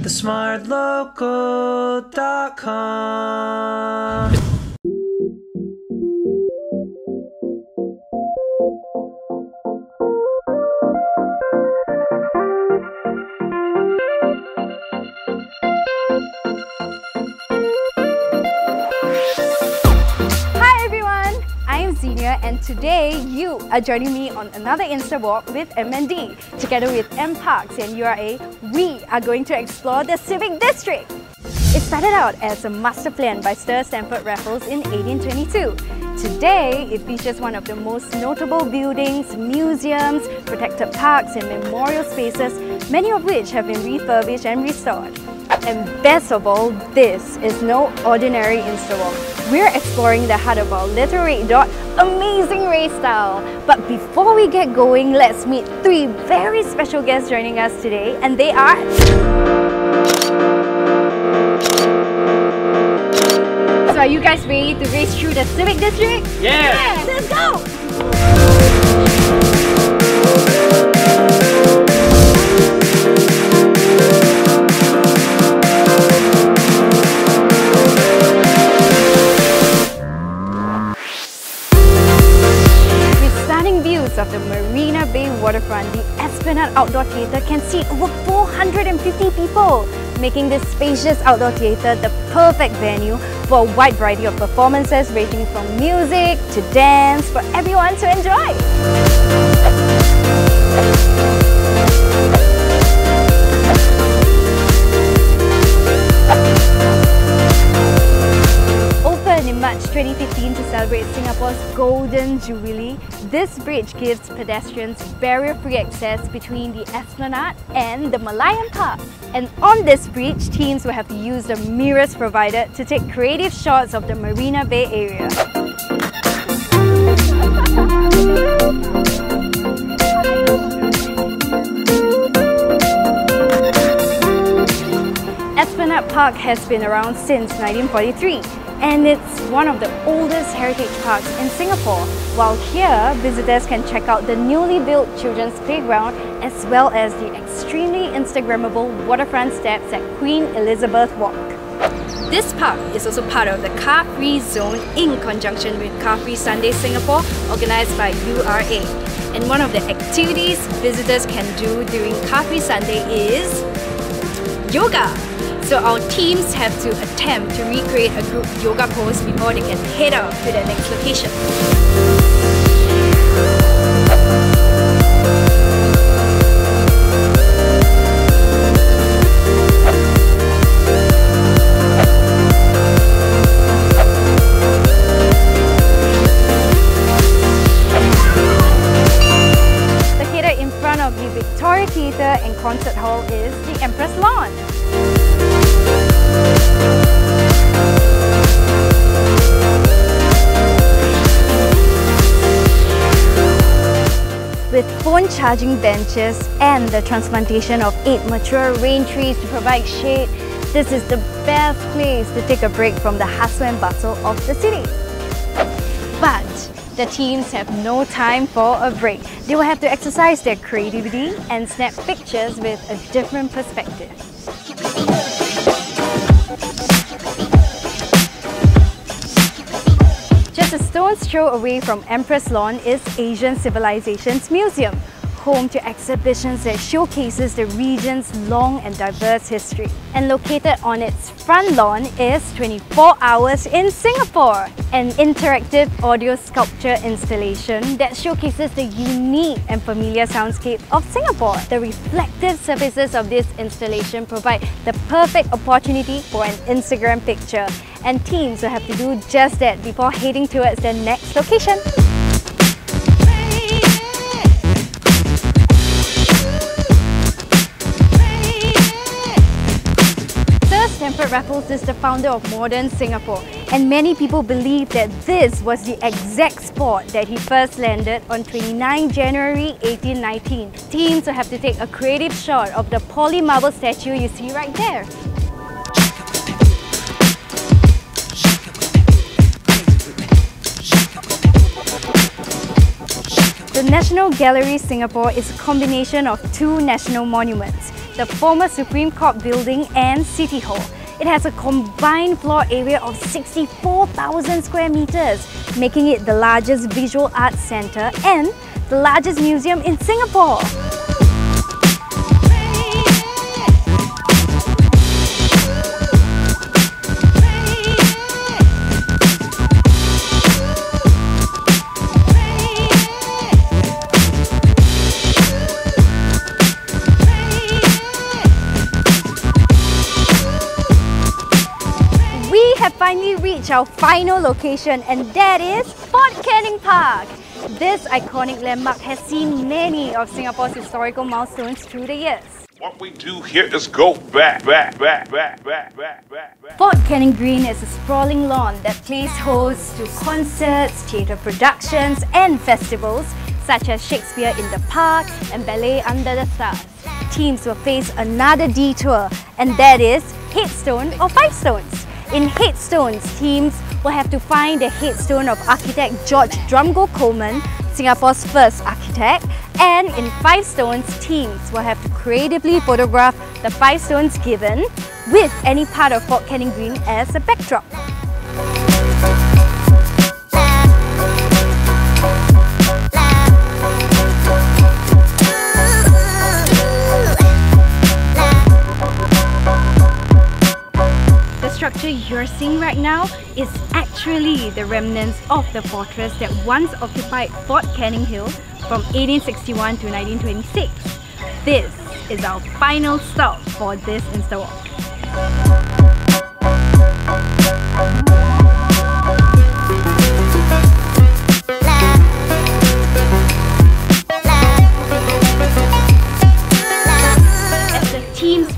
TheSmartLocal.com. And today you are joining me on another Insta walk with MND. Together with NParks and URA, we are going to explore the Civic District. It started out as a master plan by Sir Stamford Raffles in 1822. Today, it features one of the most notable buildings, museums, protected parks and memorial spaces, many of which have been refurbished and restored. And best of all, this is no ordinary Insta walk. We're exploring the heart of our literary dot, amazing race style. But before we get going, let's meet three very special guests joining us today, and they are... So are you guys ready to race through the Civic District? Yeah! Let's go! Of the Marina Bay waterfront, the Esplanade Outdoor Theatre can seat over 450 people, making this spacious outdoor theatre the perfect venue for a wide variety of performances ranging from music to dance for everyone to enjoy. In March 2015 to celebrate Singapore's Golden Jubilee, this bridge gives pedestrians barrier-free access between the Esplanade and the Malayan Park. And on this bridge, teams will have to use the mirrors provided to take creative shots of the Marina Bay area. Esplanade Park has been around since 1943. And it's one of the oldest heritage parks in Singapore. While here, visitors can check out the newly built children's playground as well as the extremely Instagrammable waterfront steps at Queen Elizabeth Walk. This park is also part of the Car Free Zone in conjunction with Car Free Sunday Singapore, organised by URA. And one of the activities visitors can do during Car Free Sunday is yoga. So our teams have to attempt to recreate a group yoga pose before they can head out to their next location. Located in front of the Victoria Theatre and Concert Hall is the Empress Lawn. With phone charging benches and the transplantation of 8 mature rain trees to provide shade, this is the best place to take a break from the hustle and bustle of the city. But the teams have no time for a break. They will have to exercise their creativity and snap pictures with a different perspective. Just a stone's throw away from Empress Lawn is Asian Civilizations Museum, home to exhibitions that showcases the region's long and diverse history. And located on its front lawn is 24 Hours in Singapore, an interactive audio sculpture installation that showcases the unique and familiar soundscape of Singapore. The reflective surfaces of this installation provide the perfect opportunity for an Instagram picture, and teams will have to do just that before heading towards the next location. Sir Stamford Raffles is the founder of modern Singapore, and many people believe that this was the exact spot that he first landed on 29 January 1819. Teams will have to take a creative shot of the poly marble statue you see right there. The National Gallery Singapore is a combination of two national monuments, the former Supreme Court building and City Hall. It has a combined floor area of 64,000 square meters, making it the largest visual arts centre and the largest museum in Singapore. Finally reached our final location, and that is Fort Canning Park. This iconic landmark has seen many of Singapore's historical milestones through the years. What we do here is go back. Fort Canning Green is a sprawling lawn that plays host to concerts, theatre productions and festivals such as Shakespeare in the Park and Ballet Under the Stars. Teams will face another detour, and that is Headstone or Five Stones. In Headstones, teams will have to find the headstone of architect George Drumgo Coleman, Singapore's first architect, and in Five Stones, teams will have to creatively photograph the 5 stones given with any part of Fort Canning Green as a backdrop. The structure you're seeing right now is actually the remnants of the fortress that once occupied Fort Canning Hill from 1861 to 1926. This is our final stop for this Insta Walk.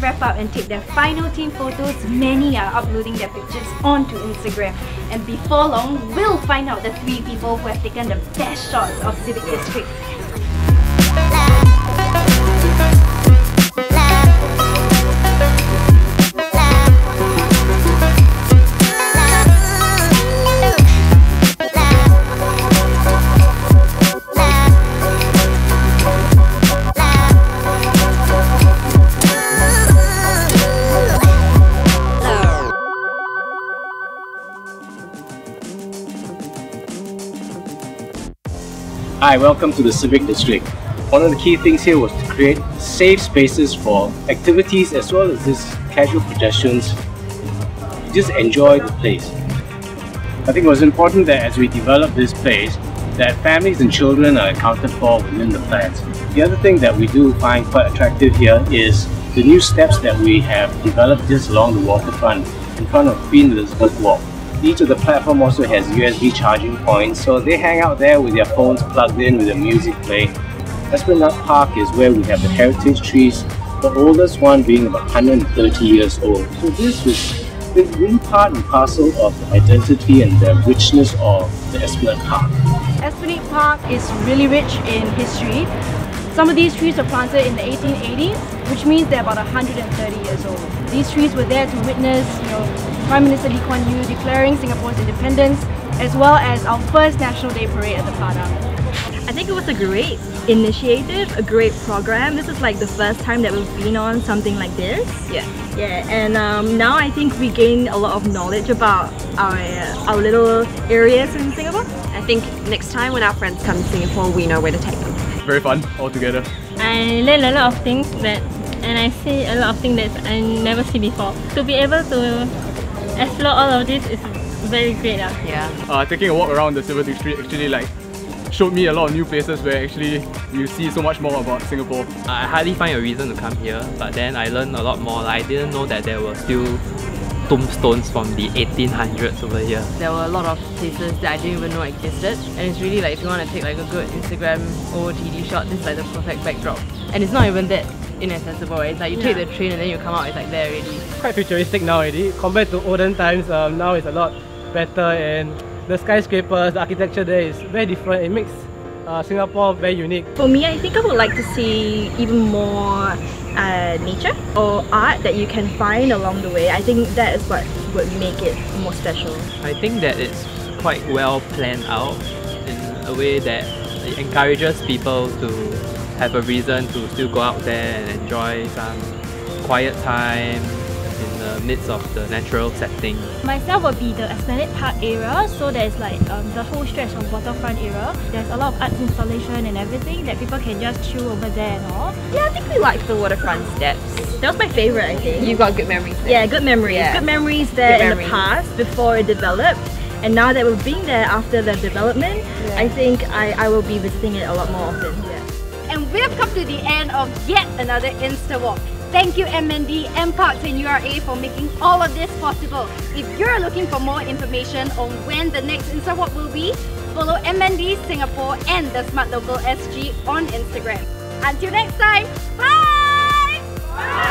Wrap up and take their final team photos, many are uploading their pictures onto Instagram. And before long, we'll find out the 3 people who have taken the best shots of Civic District. Hi, welcome to the Civic District. One of the key things here was to create safe spaces for activities as well as just casual pedestrians to just enjoy the place. I think it was important that as we develop this place, that families and children are accounted for within the plans. The other thing that we do find quite attractive here is the new steps that we have developed just along the waterfront in front of Queen Elizabeth Walk. Each of the platform also has USB charging points, so they hang out there with their phones plugged in with their music playing. Esplanade Park is where we have the heritage trees, the oldest one being about 130 years old. So this was really part and parcel of the identity and the richness of the Esplanade Park. Esplanade Park is really rich in history. Some of these trees were planted in the 1880s, which means they're about 130 years old. These trees were there to witness, Prime Minister Lee Kuan Yew declaring Singapore's independence, as well as our first National Day Parade at the Padang. I think it was a great initiative, a great program. This is like the first time that we've been on something like this. Yeah, and now I think we gain a lot of knowledge about our little areas in Singapore. I think next time when our friends come to Singapore, we know where to take them. Very fun all together. I learned a lot of things and I see a lot of things that I never see before. To be able to explore all of this is very great. Yeah. Taking a walk around the Civic District actually showed me a lot of new places where actually you see so much more about Singapore. I hardly find a reason to come here, but then I learned a lot more. I didn't know that there were still tombstones from the 1800s over here. There were a lot of places that I didn't even know existed, and it's really if you want to take a good Instagram OOTD shot, this is the perfect backdrop. And it's not even that inaccessible. It's you take the train and then you come out, it's there already. Quite futuristic now already. Compared to olden times, now it's a lot better, and the skyscrapers, the architecture there is very different. It makes Singapore very unique. For me, I think I would like to see even more nature or art that you can find along the way. I think that is what would make it more special. I think that it's quite well planned out in a way that it encourages people to have a reason to still go out there and enjoy some quiet time in the midst of the natural setting. Myself would be the Esplanade Park area, so there's like the whole stretch of waterfront area. There's a lot of arts installation and everything that people can just chill over there and all. Yeah, I think we liked the waterfront steps. That was my favourite, I think. You've got good memories there. Yeah, good memories. Yeah. Good memories there Good in memories. the past before it developed. And now that we've been there after the development, I think I will be visiting it a lot more often. And we have come to the end of yet another Insta Walk. Thank you MND, NParks and URA for making all of this possible. If you're looking for more information on when the next Insta Walk will be, follow MND Singapore and TheSmartLocal SG on Instagram. Until next time, bye!